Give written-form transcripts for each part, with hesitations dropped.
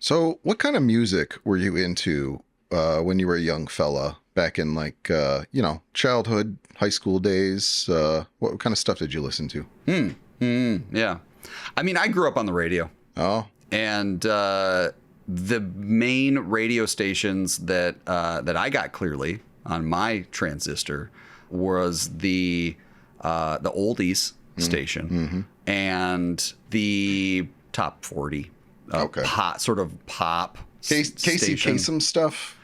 So, what kind of music were you into when you were a young fella back in childhood, high school days? What kind of stuff did you listen to? Yeah. I mean, I grew up on the radio. Oh, And the main radio stations that I got clearly on my transistor was the oldies station and the top 40 okay. pop Casey station. Kasem stuff?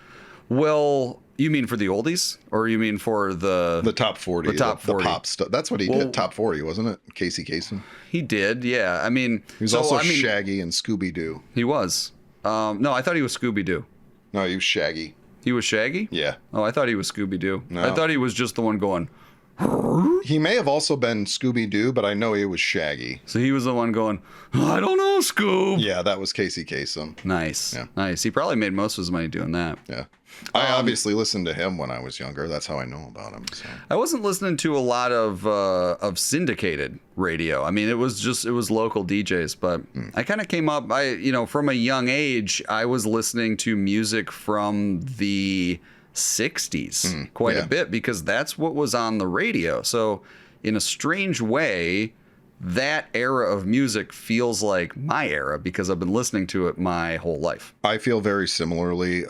Well, you mean for the oldies, or you mean for the top 40, the top 40 the pop stuff? That's what he did. Top 40, wasn't it? Casey Kasem. He did, yeah. I mean, he was also Shaggy and Scooby Doo. He was. No, I thought he was Scooby Doo. No, he was Shaggy. He was Shaggy? Yeah. Oh, I thought he was Scooby Doo. No. I thought he was just the one going. He may have also been Scooby Doo, but I know he was Shaggy. So he was the one going, I don't know, Scoob. Yeah, that was Casey Kasem. Nice. Yeah. Nice. He probably made most of his money doing that. Yeah. I obviously listened to him when I was younger. That's how I know about him. So. I wasn't listening to a lot of syndicated radio. I mean, it was local DJs, but I kind of came up, from a young age, I was listening to music from the 60s quite a bit because that's what was on the radio. So in a strange way, that era of music feels like my era because I've been listening to it my whole life. I feel very similarly.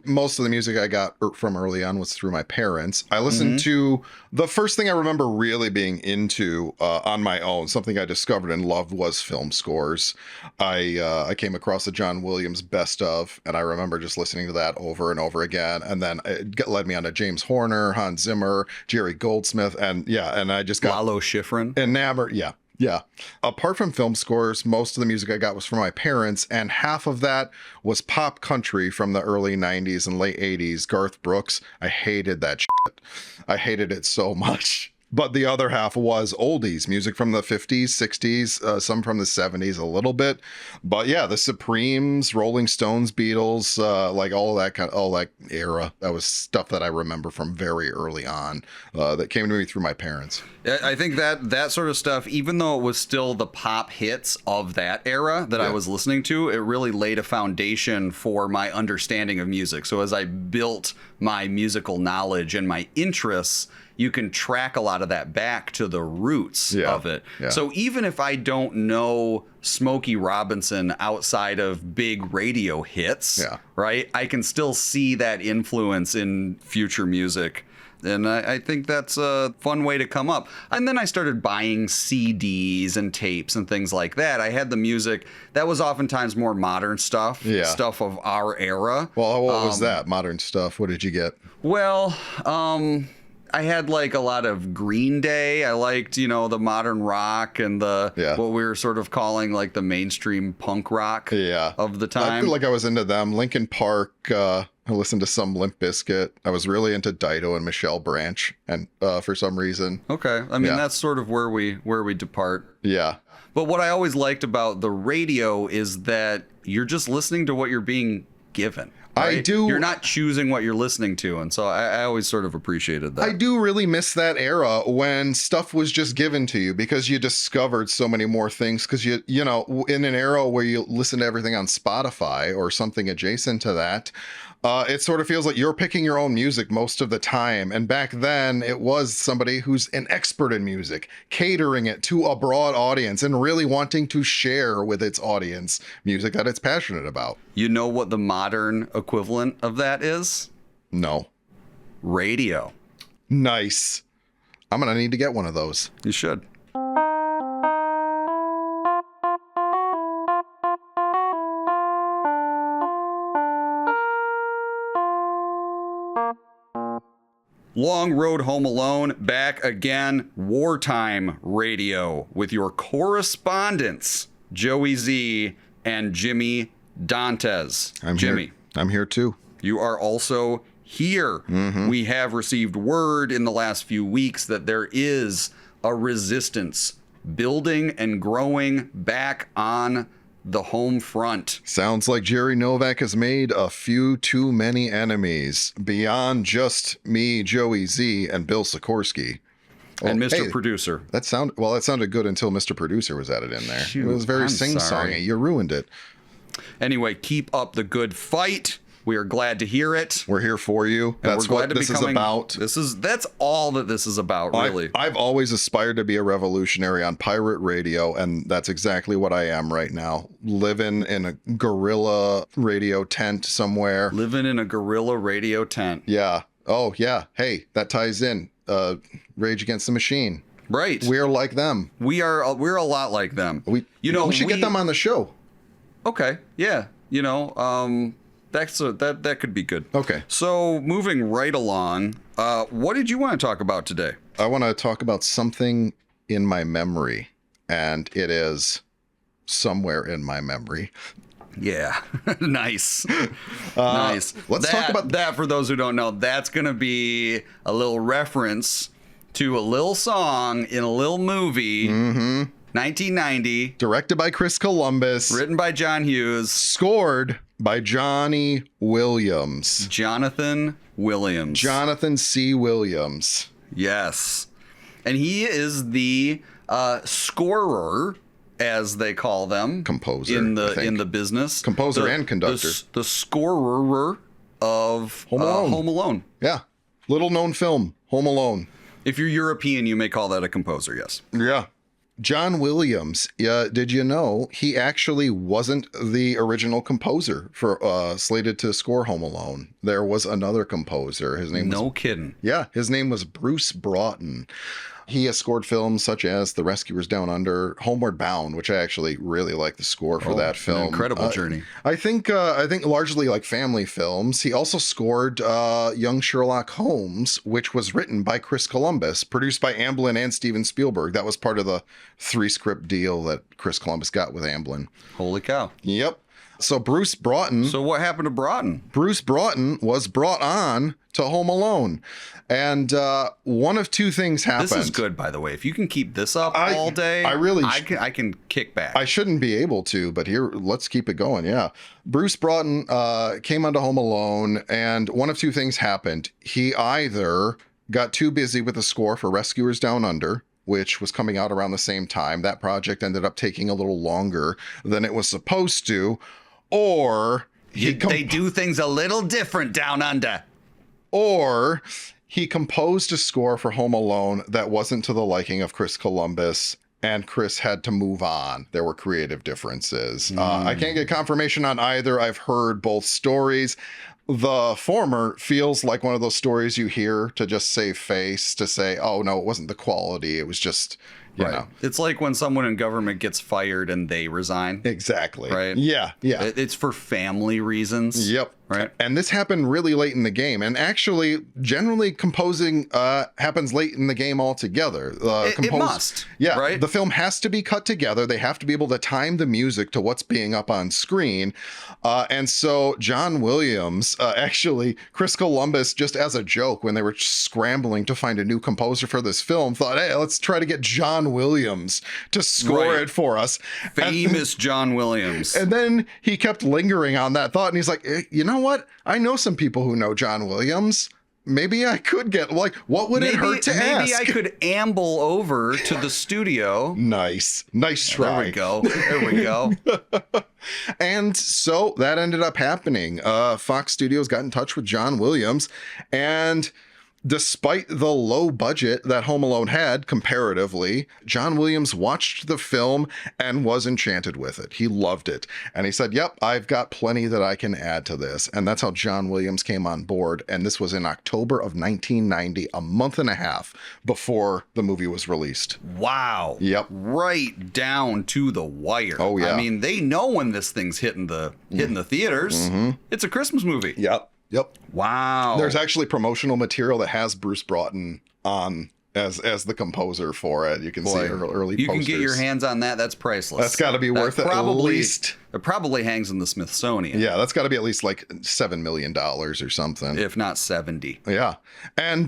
Most of the music I got from early on was through my parents. I listened to the first thing I remember really being into on my own, something I discovered and loved, was film scores. I came across the John Williams best of, and I remember just listening to that over and over again. And then it led me on to James Horner, Hans Zimmer, Jerry Goldsmith, and I just got Lalo Schifrin enamored. Yeah. Yeah. Apart from film scores, most of the music I got was from my parents, and half of that was pop country from the early 90s and late 80s. Garth Brooks. I hated that shit. I hated it so much. But the other half was oldies, music from the 50s, 60s, some from the 70s a little bit. But yeah, the Supremes, Rolling Stones, Beatles, all that era. That was stuff that I remember from very early on that came to me through my parents. I think that sort of stuff, even though it was still the pop hits of that era that I was listening to, it really laid a foundation for my understanding of music. So as I built my musical knowledge and my interests, you can track a lot of that back to the roots of it. Yeah. So even if I don't know Smokey Robinson outside of big radio hits, right, I can still see that influence in future music. And I think that's a fun way to come up. And then I started buying CDs and tapes and things like that. I had the music that was oftentimes more modern stuff, stuff of our era. Well, what was that? Modern stuff? What did you get? Well, I had a lot of Green Day. I liked, the modern rock and what we were sort of calling the mainstream punk rock of the time. I feel like I was into them. Linkin Park. I listened to some Limp Bizkit. I was really into Dido and Michelle Branch, and for some reason. Okay, I mean that's sort of where we depart. Yeah. But what I always liked about the radio is that you're just listening to what you're being given. Right? I do. You're not choosing what you're listening to. And so I always sort of appreciated that. I do really miss that era when stuff was just given to you because you discovered so many more things. Because, in an era where you listen to everything on Spotify or something adjacent to that, it sort of feels like you're picking your own music most of the time. And back then, it was somebody who's an expert in music, catering it to a broad audience and really wanting to share with its audience music that it's passionate about. You know what the modern equivalent of that is? No. Radio. Nice. I'm going to need to get one of those. You should. Long Road Home Alone, back again, wartime radio with your correspondents, Joey Z and Jimmy Dantes. Jimmy. I'm here too. You are also here. Mm-hmm. We have received word in the last few weeks that there is a resistance building and growing back on the home front. Sounds like Jerry Novak has made a few too many enemies beyond just me, Joey Z, and Bill Sikorsky. And Mr. Producer. That sounded good until Mr. Producer was added in there. It was very sing-songy. You ruined it. Anyway, keep up the good fight. We are glad to hear it. We're here for you. And That's we're glad what to be this is coming- about. That's all that this is about, really. I've always aspired to be a revolutionary on pirate radio, and that's exactly what I am right now. Living in a guerrilla radio tent somewhere. Living in a guerrilla radio tent. Yeah. Oh, yeah. Hey, that ties in. Rage Against the Machine. Right. We're like them. We're a lot like them. We should get them on the show. Okay. Yeah. That could be good. Okay. So moving right along, what did you want to talk about today? I want to talk about something in my memory, and it is somewhere in my memory. Yeah. Nice. Nice. Let's talk about that. For those who don't know, that's going to be a little reference to a little song in a little movie. 1990. Directed by Chris Columbus. Written by John Hughes. Scored by Johnny Williams. Jonathan Williams. Jonathan C. Williams. Yes. And he is the scorer, as they call them. Composer, in I think. the business. Composer and conductor. The scorer of Home Alone. Yeah. Little known film, Home Alone. If you're European, you may call that a composer, yes. Yeah. John Williams, did you know he actually wasn't the original composer for slated to score Home Alone? There was another composer. His name was... No kidding. Yeah, his name was Bruce Broughton. He has scored films such as The Rescuers Down Under, Homeward Bound, which I actually really like the score for that film. An incredible journey. I think largely like family films. He also scored Young Sherlock Holmes, which was written by Chris Columbus, produced by Amblin and Steven Spielberg. That was part of the 3-script deal that Chris Columbus got with Amblin. Holy cow. Yep. So Bruce Broughton... So what happened to Broughton? Bruce Broughton was brought on to Home Alone. And one of two things happened. This is good, by the way. If you can keep this up all day, I can kick back. I shouldn't be able to, but here, let's keep it going. Yeah. Bruce Broughton came onto Home Alone, and one of two things happened. He either got too busy with the score for Rescuers Down Under, which was coming out around the same time. That project ended up taking a little longer than it was supposed to, or... They do things a little different down under. Or he composed a score for Home Alone that wasn't to the liking of Chris Columbus, and Chris had to move on. There were creative differences. I can't get confirmation on either. I've heard both stories. The former feels like one of those stories you hear to just save face, to say, oh, no, it wasn't the quality. It was just, you know. It's like when someone in government gets fired and they resign. Exactly. Right? Yeah, yeah. It's for family reasons. Yep. Right. And this happened really late in the game. And actually, generally, composing happens late in the game altogether. It must. Yeah. Right? The film has to be cut together. They have to be able to time the music to what's being up on screen. And so John Williams, actually, Chris Columbus, just as a joke, when they were scrambling to find a new composer for this film, thought, hey, let's try to get John Williams to score it for us. Famous John Williams. And then he kept lingering on that thought, and he's like, you know what? I know some people who know John Williams. Maybe I could get, what would it hurt to ask? Maybe I could amble over to the studio. Nice try. There we go. And so that ended up happening. Fox Studios got in touch with John Williams, and despite the low budget that Home Alone had comparatively, John Williams watched the film and was enchanted with it. He loved it. And he said, yep, I've got plenty that I can add to this. And that's how John Williams came on board. And this was in October of 1990, a month and a half before the movie was released. Wow. Yep. Right down to the wire. Oh, yeah. I mean, they know when this thing's hitting the theaters. Mm-hmm. It's a Christmas movie. Yep. Wow. There's actually promotional material that has Bruce Broughton on as the composer for it. You can see early posters. You can get your hands on that. That's priceless. That's got to be worth at least. It probably hangs in the Smithsonian. Yeah, that's got to be at least like $7 million or something. If not 70. Yeah. And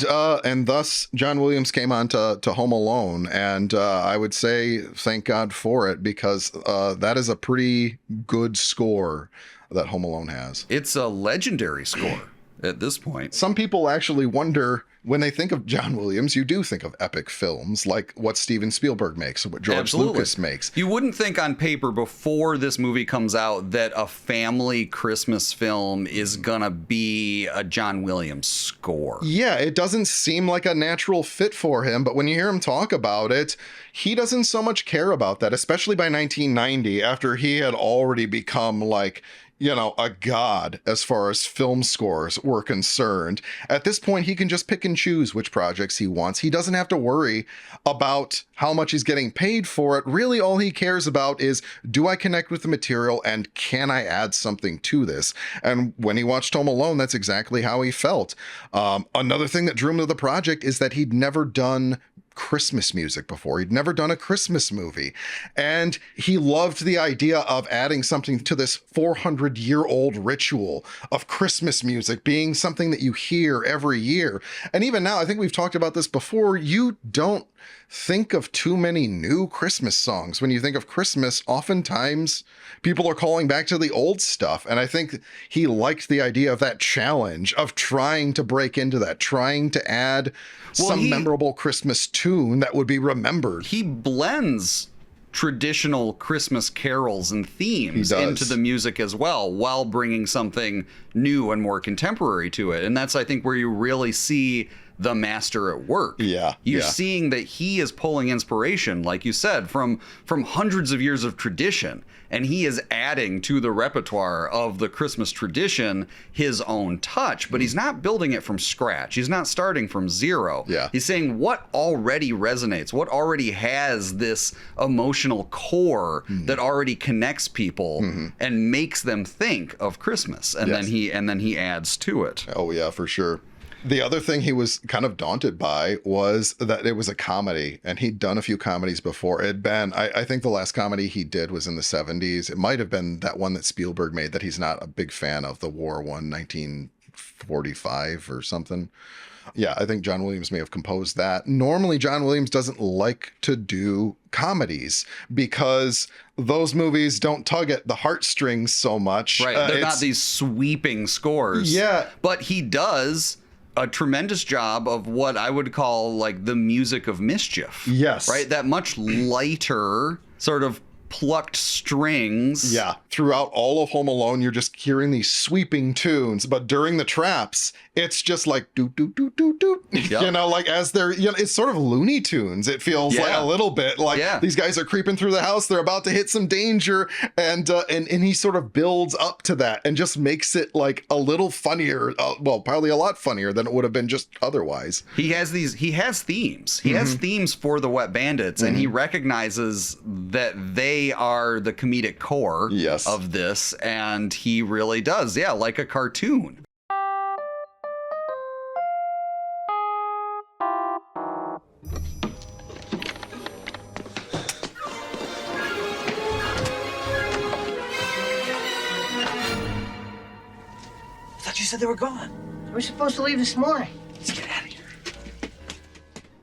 thus John Williams came on to Home Alone. And I would say thank God for it, because that is a pretty good score that Home Alone has. It's a legendary score. at this point. Some people actually wonder, when they think of John Williams, you do think of epic films like what Steven Spielberg makes, or what George Lucas makes. You wouldn't think on paper before this movie comes out that a family Christmas film is gonna be a John Williams score. Yeah, it doesn't seem like a natural fit for him, but when you hear him talk about it, he doesn't so much care about that, especially by 1990, after he had already become like, you know, a god as far as film scores were concerned. At this point, he can just pick and choose which projects he wants. He doesn't have to worry about how much he's getting paid for it. Really, all he cares about is, do I connect with the material and can I add something to this? And when he watched Home Alone, that's exactly how he felt. Another thing that drew him to the project is that he'd never done Christmas music before. He'd never done a Christmas movie. And he loved the idea of adding something to this 400-year-old ritual of Christmas music being something that you hear every year. And even now, I think we've talked about this before, you don't think of too many new Christmas songs. When you think of Christmas, oftentimes people are calling back to the old stuff. And I think he liked the idea of that challenge of trying to break into that, trying to add some memorable Christmas tune that would be remembered. He blends traditional Christmas carols and themes into the music as well, while bringing something new and more contemporary to it. And that's, I think, where you really see the master at work. You're seeing that he is pulling inspiration, like you said, from hundreds of years of tradition, and he is adding to the repertoire of the Christmas tradition his own touch, but he's not building it from scratch. He's not starting from zero. He's saying what already resonates, what already has this emotional core that already connects people and makes them think of Christmas, and then he adds to it. Oh yeah, for sure. The other thing he was kind of daunted by was that it was a comedy, and he'd done a few comedies before. It had been, I think the last comedy he did was in the 70s. It might have been that one that Spielberg made that he's not a big fan of, the war one, 1945 or something. Yeah, I think John Williams may have composed that. Normally, John Williams doesn't like to do comedies because those movies don't tug at the heartstrings so much. Right, they're not these sweeping scores. Yeah. But he does a tremendous job of what I would call like the music of mischief. Yes. Right? That much lighter sort of plucked strings. Yeah. Throughout all of Home Alone, you're just hearing these sweeping tunes, but during the traps, it's just like doot, doot, doot, doot, doot. You know, like as they're, you know, it's sort of Looney Tunes. It feels like a little bit like these guys are creeping through the house. They're about to hit some danger. And he sort of builds up to that and just makes it like a little funnier. Well, probably a lot funnier than it would have been just otherwise. He has themes. He has themes for the Wet Bandits, and he recognizes that they are the comedic core of this. And he really does. Yeah. Like a cartoon. You said they were gone. We were supposed to leave this morning. Let's get out of here.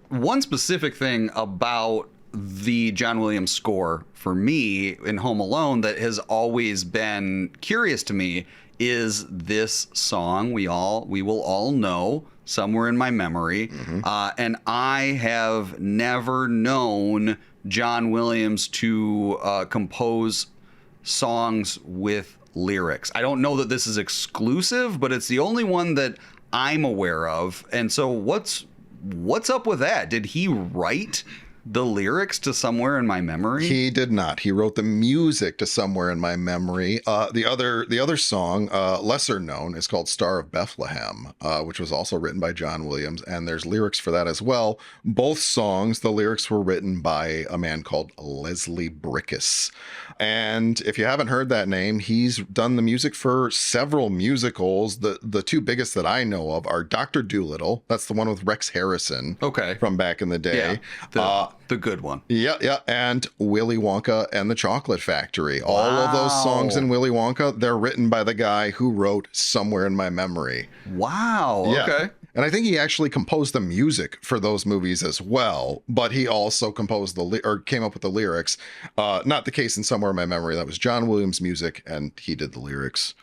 One specific thing about the John Williams score for me in Home Alone that has always been curious to me is this song we will all know, Somewhere in My Memory. And I have never known John Williams to compose songs with lyrics. I don't know that this is exclusive, but it's the only one that I'm aware of. And so what's up with that? Did he write the lyrics to Somewhere in My Memory? He did not. He wrote the music to Somewhere in My Memory. The other song, lesser known, is called Star of Bethlehem, which was also written by John Williams, and there's lyrics for that as well. Both songs, the lyrics were written by a man called Leslie Bricusse. And if you haven't heard that name, he's done the music for several musicals. The two biggest that I know of are Dr. Dolittle. That's the one with Rex Harrison. Okay. From back in the day. The good one. Yeah. And Willy Wonka and the Chocolate Factory. All of those songs in Willy Wonka, they're written by the guy who wrote Somewhere in My Memory. Wow. Yeah. Okay. And I think he actually composed the music for those movies as well, but he also composed came up with the lyrics. Not the case in Somewhere in My Memory. That was John Williams' music, and he did the lyrics.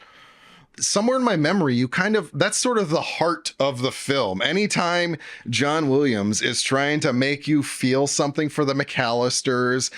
somewhere in my memory, that's sort of the heart of the film. Anytime John Williams is trying to make you feel something for the McAllisters,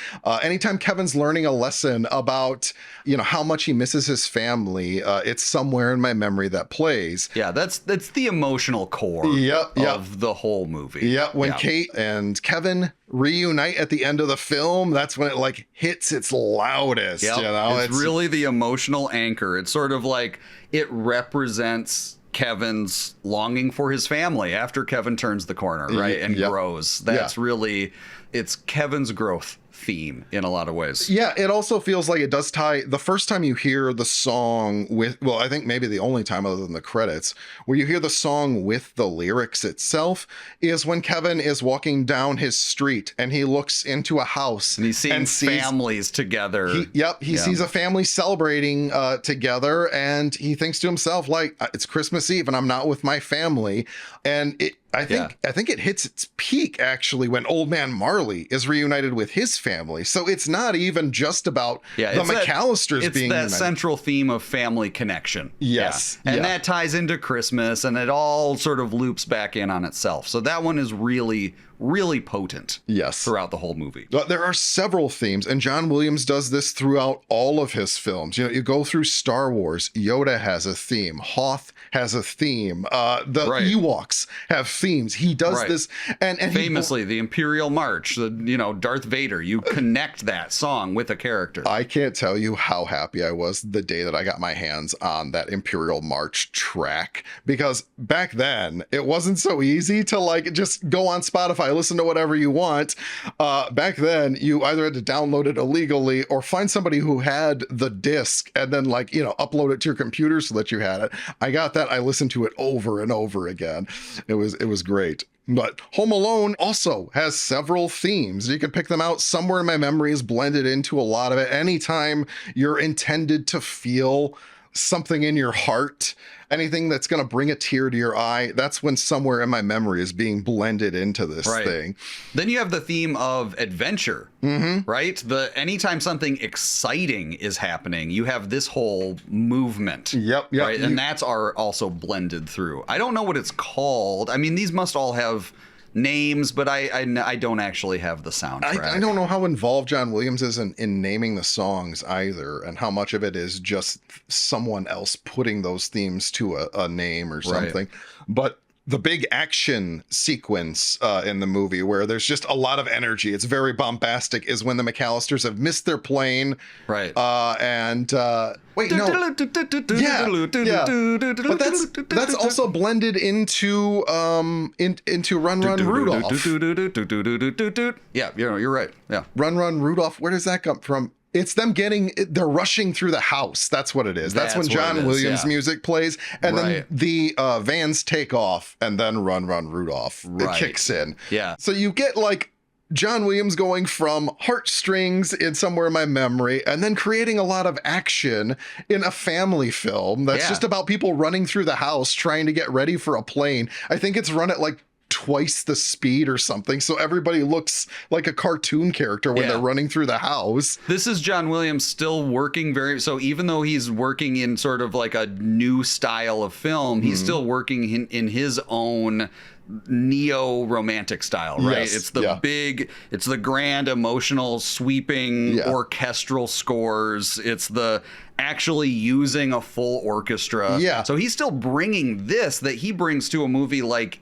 anytime Kevin's learning a lesson about, how much he misses his family, it's somewhere in my memory that plays. Yeah, that's the emotional core of the whole movie. Yeah, when Kate and Kevin reunite at the end of the film, that's when it like hits its loudest. It's really the emotional anchor. It's sort of like it represents Kevin's longing for his family after Kevin turns the corner, right? And grows. That's really, it's Kevin's growth theme in a lot of ways. Yeah, it also feels like it does tie. The first time you hear the song I think maybe the only time other than the credits, where you hear the song with the lyrics itself is when Kevin is walking down his street and he looks into a house and he's seeing families together. He sees a family celebrating together, and he thinks to himself, like, it's Christmas Eve and I'm not with my family. And I think it hits its peak actually when Old Man Marley is reunited with his family. So it's not even just about the McAllisters being united. It's that central theme of family connection. Yes. Yeah. And that ties into Christmas, and it all sort of loops back in on itself. So that one is really, really potent. Yes. Throughout the whole movie. There are several themes, and John Williams does this throughout all of his films. You go through Star Wars, Yoda has a theme, Hoth has a theme, the Ewoks have themes. He does this, and famously the Imperial March, Darth Vader, you connect that song with a character. I can't tell you how happy I was the day that I got my hands on that Imperial March track, because back then it wasn't so easy to like just go on Spotify, listen to whatever you want. Back then you either had to download it illegally or find somebody who had the disc and then upload it to your computer so that you had it. I got that. I listened to it over and over again. It was great. But Home Alone also has several themes. You can pick them out. Somewhere in my memory is blended into a lot of it. Anytime you're intended to feel something in your heart, anything that's going to bring a tear to your eye, that's when Somewhere in My Memory is being blended into this thing. Then you have the theme of adventure, right? Anytime something exciting is happening, you have this whole movement. Yep. Right? And that's also blended through. I don't know what it's called. I mean, these must all have names, but I don't actually have the soundtrack. I don't know how involved John Williams is in naming the songs either, and how much of it is just someone else putting those themes to a name or something. But the big action sequence in the movie where there's just a lot of energy, it's very bombastic, is when the McAllisters have missed their plane. Right. Wait, no. But that's also blended into Run Run Rudolph. Yeah, you're right. Yeah. Run Run Rudolph. Where does that come from? It's them they're rushing through the house. That's what it is. That's when John Williams music plays. And then the vans take off, and then Run Run Rudolph. It kicks in. Yeah. So you get like John Williams going from heartstrings in Somewhere in My Memory, and then creating a lot of action in a family film that's just about people running through the house trying to get ready for a plane. I think it's run at like twice the speed or something, so everybody looks like a cartoon character when they're running through the house. This is John Williams still working so even though he's working in sort of like a new style of film, he's still working in his own neo-romantic style, right? Yes, it's it's the grand, emotional, sweeping orchestral scores. It's the actually using a full orchestra. Yeah. So he's still bringing this that he brings to a movie like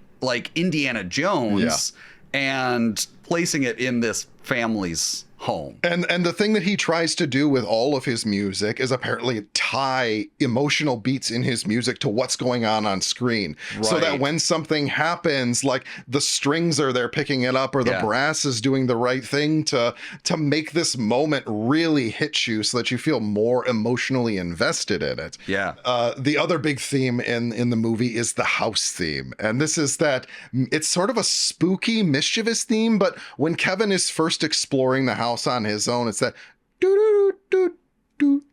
Indiana Jones and placing it in this family's home. And the thing that he tries to do with all of his music is apparently tie emotional beats in his music to what's going on screen. Right. So that when something happens, like the strings are there picking it up, or the brass is doing the right thing to make this moment really hit you so that you feel more emotionally invested in it. Yeah. The other big theme in the movie is the house theme. And this is that it's sort of a spooky, mischievous theme, but when Kevin is first exploring the house on his own, it's that do do do do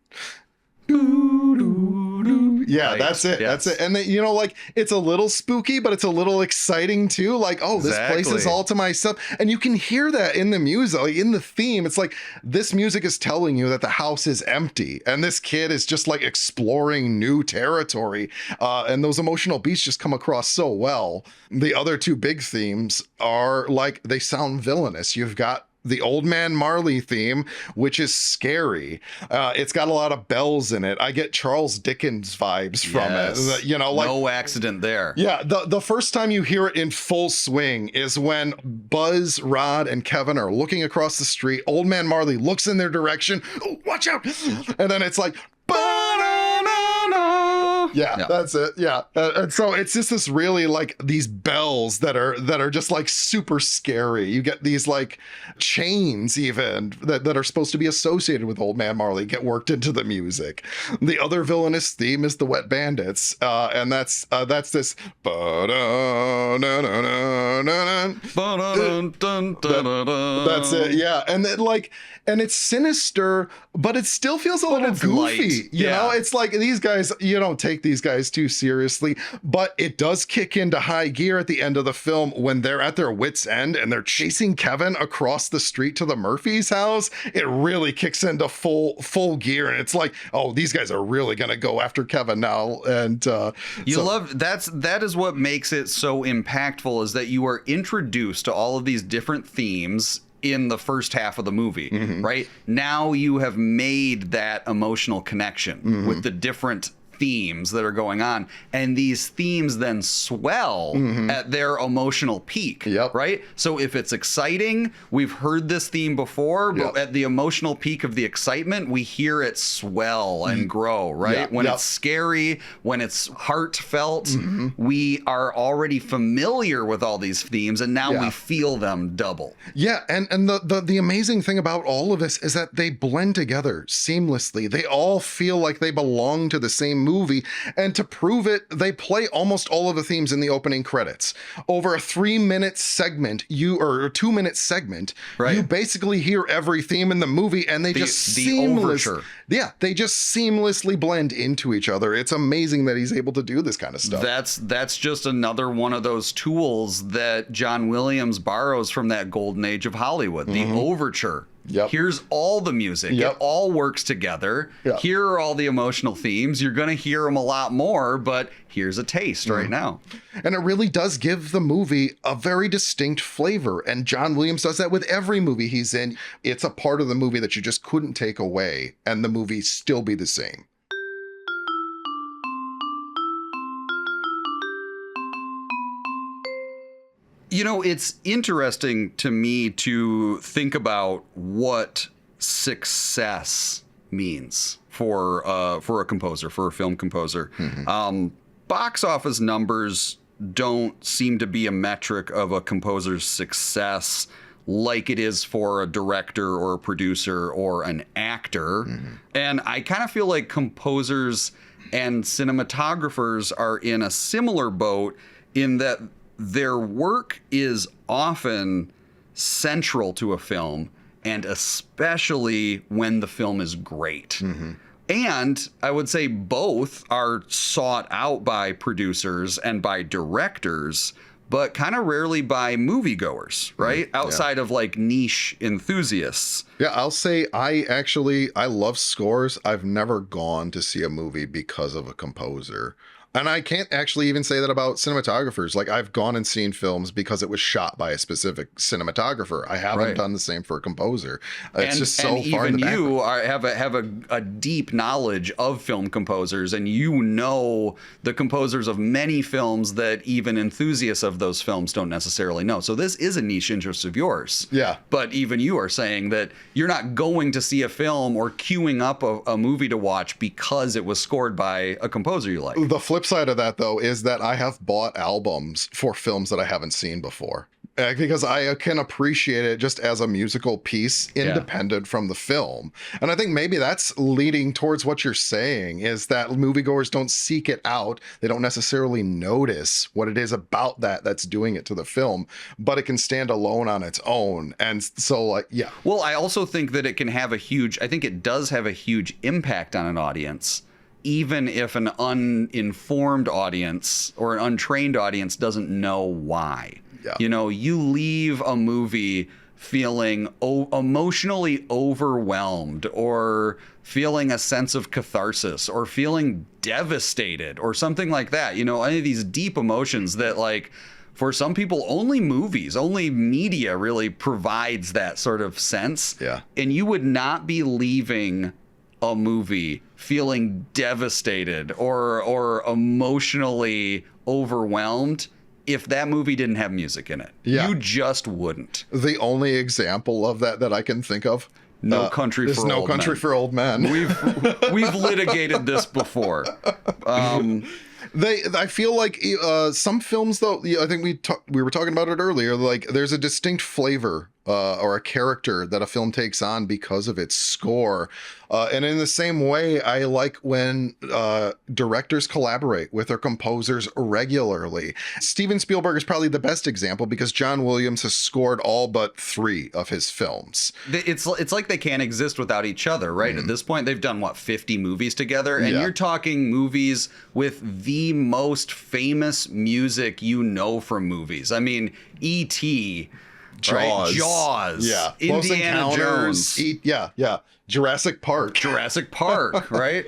do do do. Yeah, Right. that's it. Yes. That's it. And then, you know, like, it's a little spooky, but it's a little exciting too. Like, oh, this place is Exactly. all to myself. And you can hear that in the music, like in the theme. It's like this music is telling you that the house is empty and this kid is just like exploring new territory. And those emotional beats just come across so well. The other two big themes are like, they sound villainous. You've got the Old Man Marley theme, which is scary. It's got a lot of bells in it. I get Charles Dickens vibes from Yes. it. You know, like, no accident there. yeah, the first time you hear it in full swing is when Buzz, Rod, and Kevin are looking across the street. Old Man Marley looks in their direction. Oh, watch out! And then it's like, yeah, that's it. Yeah, and so it's just this really like these bells that are just like super scary. You get these like chains even that are supposed to be associated with Old Man Marley get worked into the music. The other villainous theme is the Wet Bandits, and that's this. That's it. Yeah, and then like, and it's sinister, but it still feels a little it's goofy. light. You know, Yeah. it's like these guys, you don't take these guys too seriously, but it does kick into high gear at the end of the film when they're at their wits' end and they're chasing Kevin across the street to the Murphy's house. It really kicks into full gear, and it's like, oh, these guys are really gonna go after Kevin now. And that is what makes it so impactful, is that you are introduced to all of these different themes in the first half of the movie, right? Now you have made that emotional connection with the different themes that are going on, and these themes then swell at their emotional peak. Yep. Right? So if it's exciting, we've heard this theme before, but Yep. at the emotional peak of the excitement, we hear it swell and grow, right? Yeah, When yep. it's scary, when it's heartfelt, we are already familiar with all these themes, and now Yeah. we feel them double. yeah, and the amazing thing about all of this is that they blend together seamlessly. They all feel like they belong to the same movie, and to prove it, they play almost all of the themes in the opening credits. Over a 3-minute segment, or a 2-minute segment, Right. you basically hear every theme in the movie, and they The seamless. overture. Yeah, they just seamlessly blend into each other. It's amazing that he's able to do this kind of stuff. That's just another one of those tools that John Williams borrows from that golden age of Hollywood, the overture. Yep. Here's all the music. Yep. It all works together. Yeah. Here are all the emotional themes. You're going to hear them a lot more, but here's a taste right now. And it really does give the movie a very distinct flavor. And John Williams does that with every movie he's in. It's a part of the movie that you just couldn't take away, and the movie still be the same. You know, it's interesting to me to think about what success means for a composer, for a film composer. Box office numbers don't seem to be a metric of a composer's success like it is for a director or a producer or an actor. And I kind of feel like composers and cinematographers are in a similar boat in that their work is often central to a film, and especially when the film is great. And I would say both are sought out by producers and by directors, but kind of rarely by moviegoers, right? Outside of like niche enthusiasts. Yeah, I'll say I love scores. I've never gone to see a movie because of a composer. And I can't actually even say that about cinematographers. Like, I've gone and seen films because it was shot by a specific cinematographer. I haven't Right. done the same for a composer. It's just so and far in even the you background. have a deep knowledge of film composers, and you know the composers of many films that even enthusiasts of those films don't necessarily know. So this is a niche interest of yours. Yeah. But even you are saying that you're not going to see a film or queuing up a movie to watch because it was scored by a composer you like. The flip side of that, though, is that I have bought albums for films that I haven't seen before. Because I can appreciate it just as a musical piece, independent from the film. And I think maybe that's leading towards what you're saying, is that moviegoers don't seek it out. They don't necessarily notice what it is about that's doing it to the film, but it can stand alone on its own. And so, like, yeah. Well, I also think that it can have I think it does have a huge impact on an audience even if an uninformed audience or an untrained audience doesn't know why. Yeah. You know, you leave a movie feeling emotionally overwhelmed, or feeling a sense of catharsis, or feeling devastated, or something like that. You know, any of these deep emotions that, like, for some people, only movies, only media really provides that sort of sense. Yeah. And you would not be leaving a movie feeling devastated or emotionally overwhelmed if that movie didn't have music in it. Yeah. You just wouldn't. The only example of that I can think of, No Country is for No Old Country Men. for Old Men. We've litigated this before. I feel like some films, though, I think we were talking about it earlier, like there's a distinct flavor or a character that a film takes on because of its score. And in the same way, I like when directors collaborate with their composers regularly. Steven Spielberg is probably the best example because John Williams has scored all but 3 of his films. It's like they can't exist without each other, right? At this point, they've done, 50 movies together? And you're talking movies with the most famous music you know from movies. I mean, E.T., Jaws. right? Jaws. Yeah. Close Indiana Encounters. Jones. Yeah. Jurassic Park. Jurassic Park, right?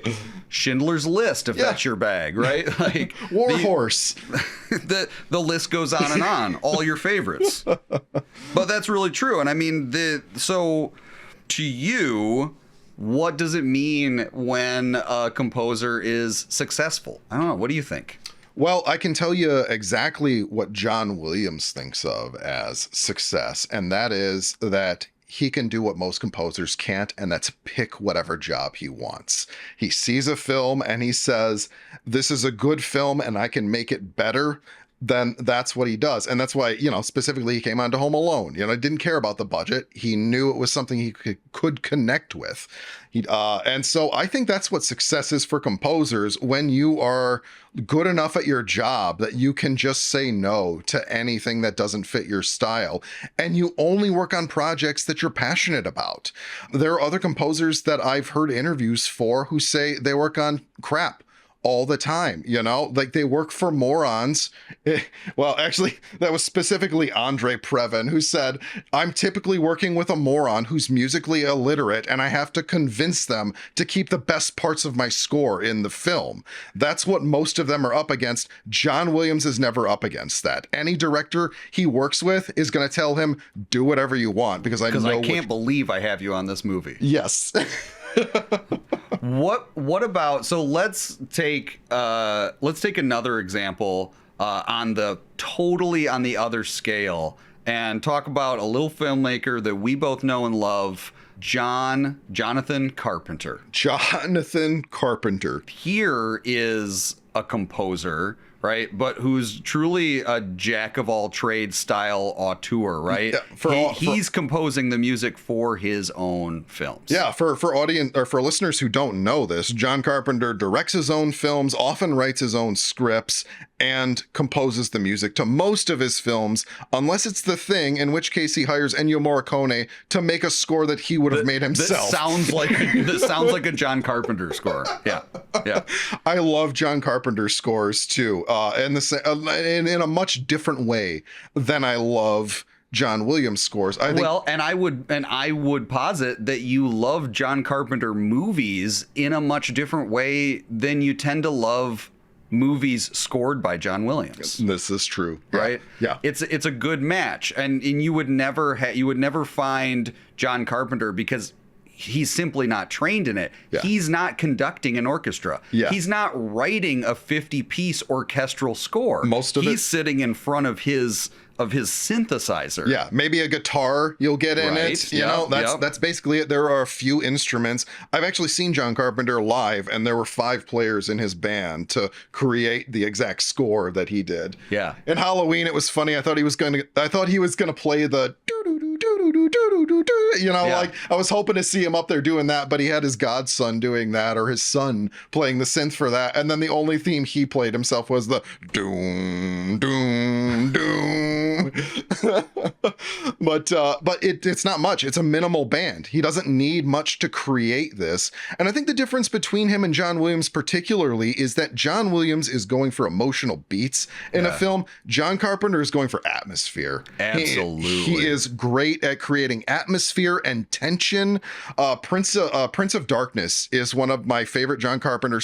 Schindler's List, if that's your bag, right? Like Warhorse. the list goes on and on. All your favorites. But that's really true. And I mean, so to you, what does it mean when a composer is successful? I don't know. What do you think? Well, I can tell you exactly what John Williams thinks of as success, and that is that he can do what most composers can't, and that's pick whatever job he wants. He sees a film and he says, this is a good film and I can make it better. Then that's what he does. And that's why, specifically he came on to Home Alone. Didn't care about the budget. He knew it was something he could connect with. And so I think that's what success is for composers, when you are good enough at your job that you can just say no to anything that doesn't fit your style. And you only work on projects that you're passionate about. There are other composers that I've heard interviews for who say they work on crap all the time, like they work for morons. Well, actually, that was specifically Andre Previn, who said, I'm typically working with a moron who's musically illiterate, and I have to convince them to keep the best parts of my score in the film. That's what most of them are up against. John Williams is never up against that. Any director he works with is going to tell him, do whatever you want, because I can't believe I have you on this movie. Yes. What about, so let's take another example on the other scale, and talk about a little filmmaker that we both know and love, Jonathan Carpenter. Jonathan Carpenter. Here is a composer, right? But who's truly a jack of all trades style auteur, right? Yeah, he's composing the music for his own films. Yeah, for audience or for listeners who don't know this, John Carpenter directs his own films, often writes his own scripts, and composes the music to most of his films, unless it's The Thing, in which case he hires Ennio Morricone to make a score that he would have made himself. That sounds like a John Carpenter score. Yeah. I love John Carpenter scores too, in a much different way than I love John Williams scores. I would posit that you love John Carpenter movies in a much different way than you tend to love movies scored by John Williams. This is true, right? Yeah, it's a good match, and you would never find John Carpenter, because he's simply not trained in it. Yeah. He's not conducting an orchestra. Yeah. He's not writing a 50-piece orchestral score. He's sitting in front of his synthesizer. Yeah, maybe a guitar you'll get in it. That's basically it. There are a few instruments. I've actually seen John Carpenter live, and there were 5 players in his band to create the exact score that he did. Yeah. In Halloween, it was funny. I thought he was going to play the like I was hoping to see him up there doing that, but he had his godson doing that, or his son playing the synth for that, and then the only theme he played himself was the doom doom doom. But it's not much. It's a minimal band. He doesn't need much to create this. And I think the difference between him and John Williams particularly is that John Williams is going for emotional beats in a film. John Carpenter is going for atmosphere. Absolutely. He is great at creating atmosphere and tension. Prince of Darkness is one of my favorite John Carpenter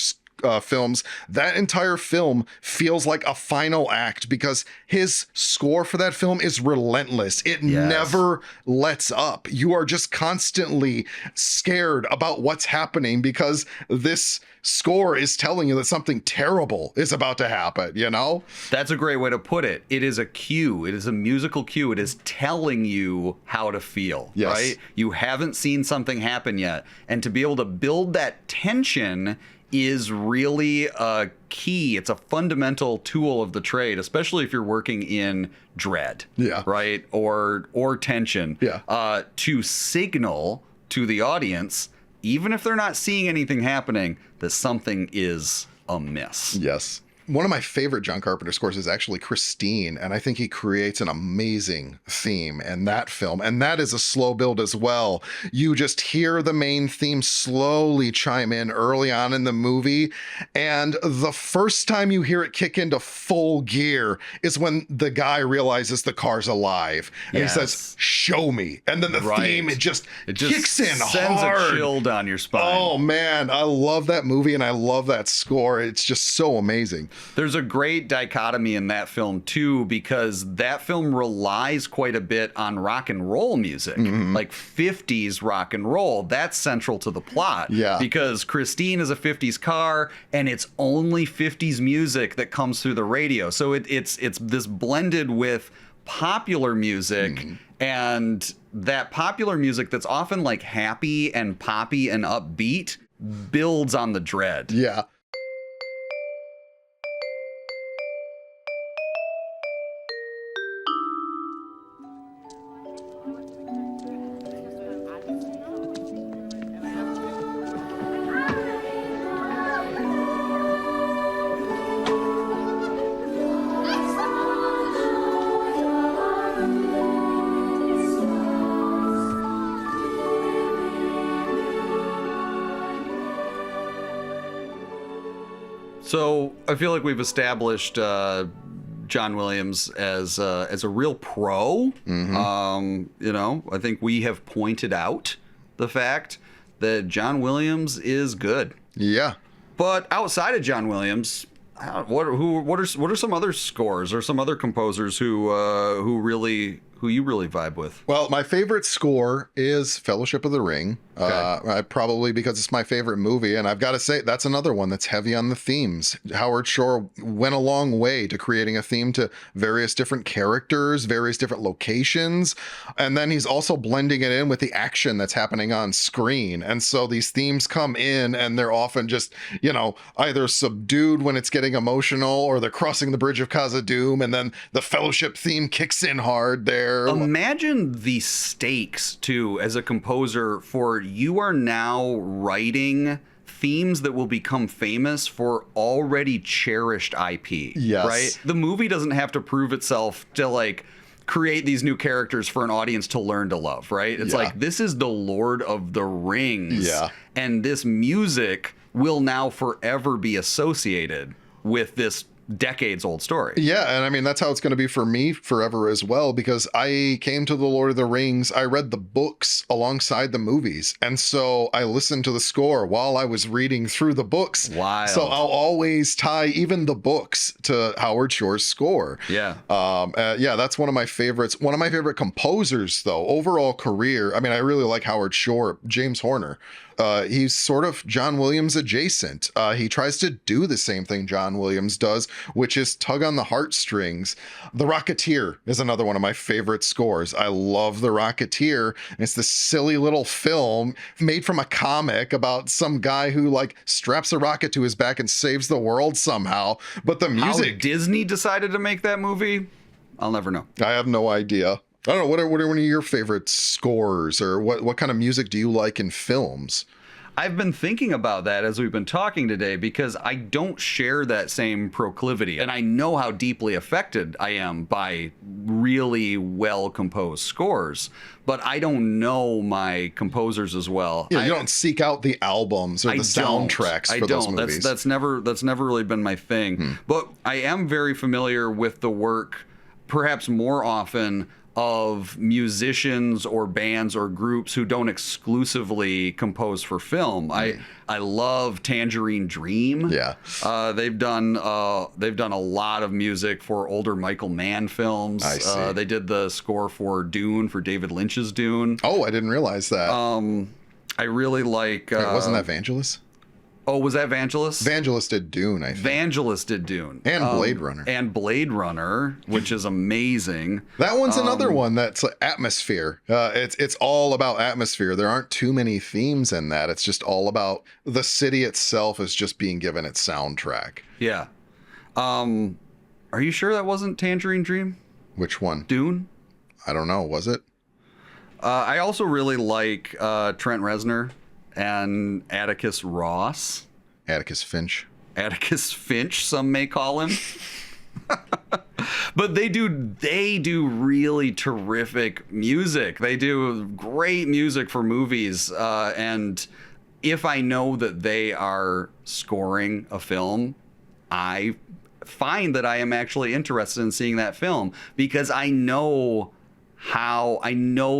films. That entire film feels like a final act because his score for that film is relentless. It never lets up. You are just constantly scared about what's happening because this score is telling you that something terrible is about to happen, you know? That's a great way to put it. It is a cue. It is a musical cue. It is telling you how to feel, right? You haven't seen something happen yet. And to be able to build that tension is really a key. It's a fundamental tool of the trade, especially if you're working in dread, right? Or tension, to signal to the audience, even if they're not seeing anything happening, that something is amiss. Yes. One of my favorite John Carpenter scores is actually Christine, and I think he creates an amazing theme in that film, and that is a slow build as well. You just hear the main theme slowly chime in early on in the movie, and the first time you hear it kick into full gear is when the guy realizes the car's alive, and he says, "Show me," and then the theme, it just kicks in sends hard. A chill down your spine. Oh man, I love that movie, and I love that score. It's just so amazing. There's a great dichotomy in that film, too, because that film relies quite a bit on rock and roll music, like 50s rock and roll. That's central to the plot. Yeah. Because Christine is a 50s car, and it's only 50s music that comes through the radio. So it's this blended with popular music, and that popular music that's often like happy and poppy and upbeat builds on the dread. Yeah. So I feel like we've established John Williams as a real pro. I think we have pointed out the fact that John Williams is good. Yeah. But outside of John Williams, what are some other scores or some other composers who you really vibe with? Well, my favorite score is Fellowship of the Ring. Probably because it's my favorite movie, and I've got to say that's another one that's heavy on the themes. Howard Shore went a long way to creating a theme to various different characters, various different locations, and then he's also blending it in with the action that's happening on screen. And so these themes come in, and they're often just, either subdued when it's getting emotional, or they're crossing the bridge of Khazad-dûm, and then the Fellowship theme kicks in hard there. Imagine the stakes, too, as a composer for you are now writing themes that will become famous for already cherished IP. Yes. Right? The movie doesn't have to prove itself to create these new characters for an audience to learn to love, right? It's like, this is the Lord of the Rings. Yeah. And this music will now forever be associated with this decades old story. Yeah, and I mean, that's how it's going to be for me forever as well, because I came to the Lord of the Rings, I read the books alongside the movies, and so I listened to the score while I was reading through the books. Wild. So I'll always tie even the books to Howard Shore's score. Yeah. That's one of my favorites. One of my favorite composers, though, overall career. I mean, I really like Howard Shore. James Horner. He's sort of John Williams adjacent. He tries to do the same thing John Williams does, which is tug on the heartstrings. The Rocketeer is another one of my favorite scores. I love The Rocketeer. It's this silly little film made from a comic about some guy who straps a rocket to his back and saves the world somehow. But the music... How Disney decided to make that movie, I'll never know. I have no idea. I don't know, what are one of your favorite scores, or what kind of music do you like in films? I've been thinking about that as we've been talking today because I don't share that same proclivity. And I know how deeply affected I am by really well composed scores, but I don't know my composers as well. Yeah, you don't seek out the albums or the soundtracks for those movies. That's never really been my thing. But I am very familiar with the work, perhaps more often, of musicians or bands or groups who don't exclusively compose for film. I love Tangerine Dream. Yeah. They've done a lot of music for older Michael Mann films. I see. They did the score for Dune, for David Lynch's Dune. Oh, I didn't realize that. I really like Wait, wasn't that Vangelis? Oh, was that Vangelis? Vangelis did Dune, I think. Vangelis did Dune. And Blade Runner. And Blade Runner, which is amazing. That one's another one that's atmosphere. It's all about atmosphere. There aren't too many themes in that. It's just all about the city itself is just being given its soundtrack. Yeah. Are you sure that wasn't Tangerine Dream? Which one? Dune? I don't know. Was it? I also really like Trent Reznor and Atticus Ross. Atticus Finch. Atticus Finch, some may call him. But they do really terrific music. They do great music for movies. And if I know that they are scoring a film, I find that I am actually interested in seeing that film because I know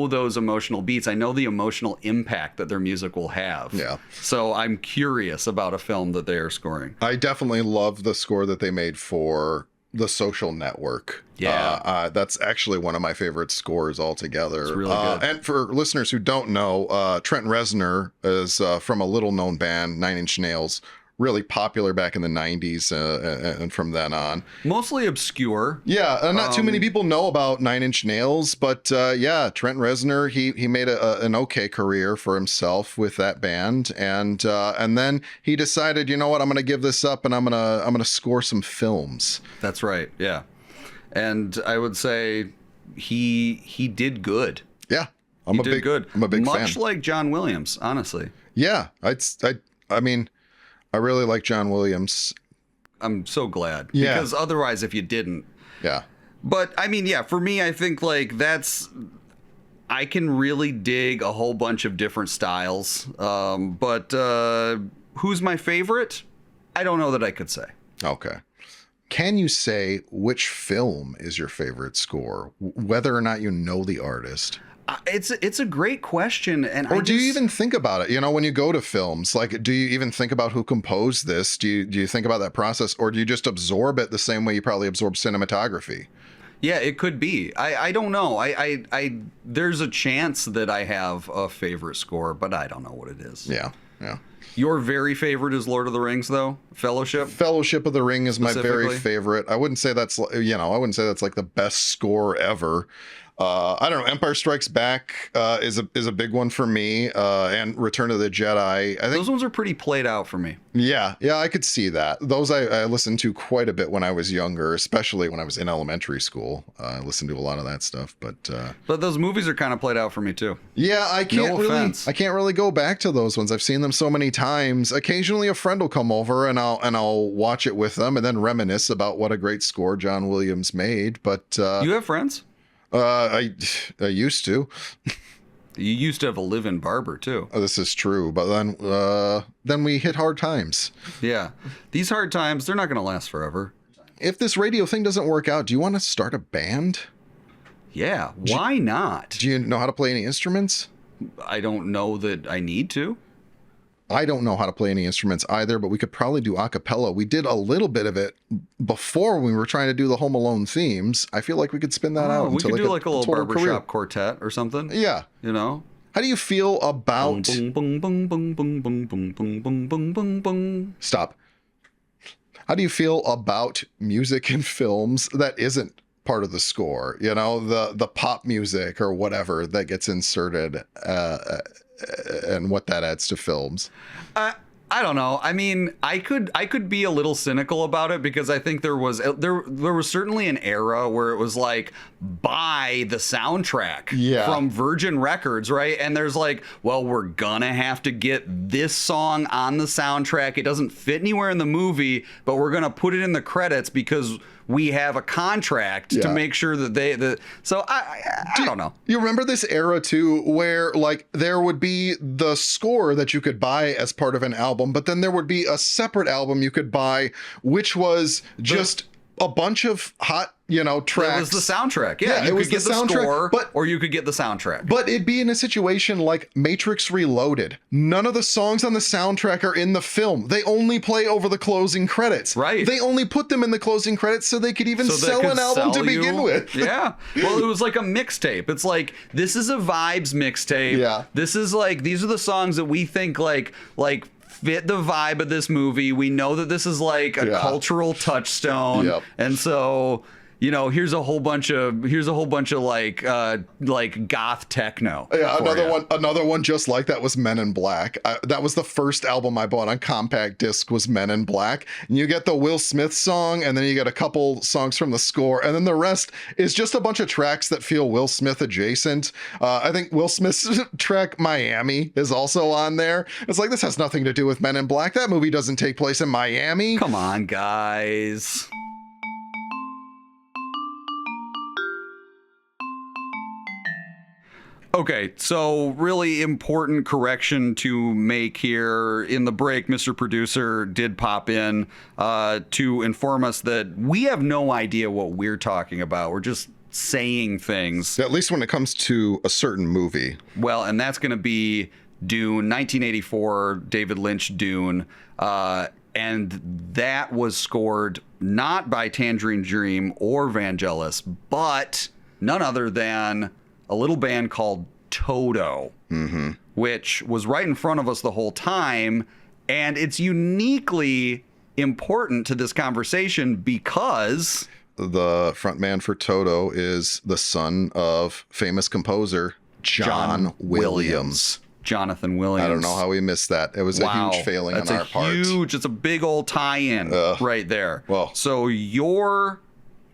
those emotional beats. I know the emotional impact that their music will have. Yeah. So I'm curious about a film that they are scoring. I definitely love the score that they made for The Social Network. Yeah. That's actually one of my favorite scores altogether. It's really good. And for listeners who don't know, Trent Reznor is from a little known band, Nine Inch Nails. Really popular back in the 90s and from then on. Mostly obscure. Yeah, not too many people know about Nine Inch Nails, but yeah, Trent Reznor, he made an okay career for himself with that band, and then he decided, you know what, I'm going to give this up and I'm gonna score some films. That's right. Yeah, and I would say he did good. Yeah, I'm a big fan. Much like John Williams, honestly. Yeah, I mean. I really like John Williams. I'm so glad. Yeah. Because otherwise, if you didn't. Yeah. But, I mean, yeah, for me, I think, like, I can really dig a whole bunch of different styles. But who's my favorite? I don't know that I could say. Okay. Can you say which film is your favorite score, whether or not you know the artist? It's a great question, or do you even think about it? You know, when you go to films, like, do you even think about who composed this? Do you think about that process, or do you just absorb it the same way you probably absorb cinematography? Yeah, it could be. I don't know. I there's a chance that I have a favorite score, but I don't know what it is. Yeah. Your very favorite is Lord of the Rings, though? Fellowship? Fellowship of the Ring is my very favorite. I wouldn't say that's like the best score ever. I don't know. Empire Strikes Back is a big one for me, and Return of the Jedi. I think those ones are pretty played out for me. Yeah, I could see that. Those I listened to quite a bit when I was younger, especially when I was in elementary school. I listened to a lot of that stuff, but those movies are kind of played out for me too. Yeah, I can't really go back to those ones. I've seen them so many times. Occasionally, a friend will come over and I'll watch it with them and then reminisce about what a great score John Williams made. But you have friends? I used to. You used to have a live-in barber too. This is true, but then we hit hard times. Yeah, these hard times, they're not going to last forever. If this radio thing doesn't work out, do you want to start a band? Yeah, why not? Do you know how to play any instruments? I don't know that I need to. I don't know how to play any instruments either, but we could probably do a cappella. We did a little bit of it before when we were trying to do the Home Alone themes. I feel like we could spin that out. We could do like a little barbershop quartet or something. Yeah. You know? How do you feel about... Stop. How do you feel about music in films that isn't part of the score? You know, the pop music or whatever that gets inserted and what that adds to films. I don't know. I mean, I could be a little cynical about it because I think there was certainly an era where it was like buy the soundtrack from Virgin Records, right? And there's like, well, we're gonna have to get this song on the soundtrack. It doesn't fit anywhere in the movie, but we're gonna put it in the credits because we have a contract to make sure that so I don't know. You remember this era too, where like there would be the score that you could buy as part of an album, but then there would be a separate album you could buy, which was just a bunch of hot, tracks. It was the soundtrack. Yeah, you could get the soundtrack, score, or you could get the soundtrack. But it'd be in a situation like Matrix Reloaded. None of the songs on the soundtrack are in the film. They only play over the closing credits. Right. They only put them in the closing credits so they could even sell an album to begin with. Yeah. Well, it was like a mixtape. It's like, this is a vibes mixtape. Yeah. This is like, these are the songs that we think like fit the vibe of this movie. We know that this is like a cultural touchstone. Yep. And so, here's a whole bunch of like goth techno. Yeah, another one just like that was Men in Black. That was the first album I bought on compact disc, was Men in Black. And you get the Will Smith song, and then you get a couple songs from the score, and then the rest is just a bunch of tracks that feel Will Smith adjacent. I think Will Smith's track Miami is also on there. It's like, this has nothing to do with Men in Black. That movie doesn't take place in Miami. Come on, guys. Okay, so really important correction to make here. In the break, Mr. Producer did pop in to inform us that we have no idea what we're talking about. We're just saying things. At least when it comes to a certain movie. Well, and that's going to be Dune, 1984, David Lynch Dune. And that was scored not by Tangerine Dream or Vangelis, but none other than a little band called Toto, which was right in front of us the whole time. And it's uniquely important to this conversation because the frontman for Toto is the son of famous composer John Williams. Jonathan Williams. I don't know how we missed that. It was a huge failing on our part. It's a big old tie-in right there. Well, so you're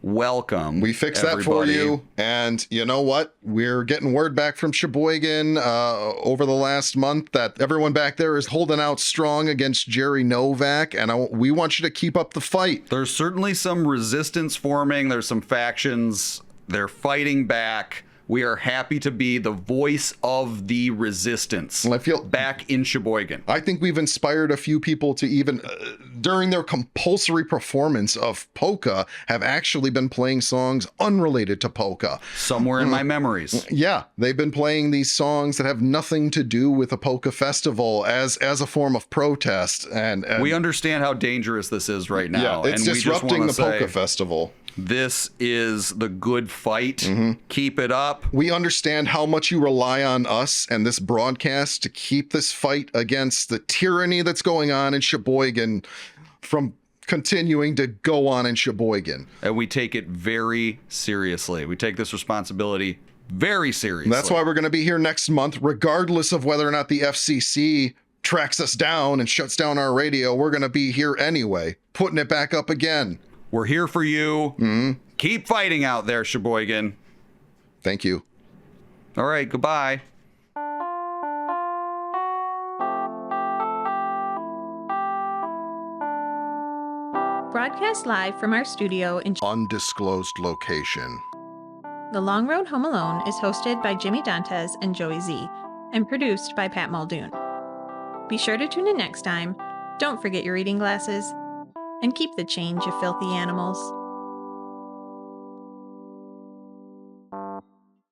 welcome. We fixed that for you. And you know what? We're getting word back from Sheboygan over the last month that everyone back there is holding out strong against Jerry Novak. And we want you to keep up the fight. There's certainly some resistance forming. There's some factions. They're fighting back. We are happy to be the voice of the resistance. Well, I feel back in Sheboygan. I think we've inspired a few people to even, during their compulsory performance of polka, have actually been playing songs unrelated to polka. Somewhere in my memories. Yeah, they've been playing these songs that have nothing to do with a polka festival as a form of protest. And we understand how dangerous this is right now. Yeah, it's and disrupting the polka festival. This is the good fight. Keep it up. We understand how much you rely on us and this broadcast to keep this fight against the tyranny that's going on in Sheboygan from continuing to go on in Sheboygan. And we take it very seriously. We take this responsibility very seriously. That's why we're going to be here next month, regardless of whether or not the FCC tracks us down and shuts down our radio. We're going to be here anyway, putting it back up again. We're here for you. Keep fighting out there, Sheboygan. Thank you. All right, goodbye. Broadcast live from our studio in Undisclosed Location. The Long Road Home Alone is hosted by Jimmy Dantes and Joey Z and produced by Pat Muldoon. Be sure to tune in next time. Don't forget your reading glasses. And keep the change, you filthy animals.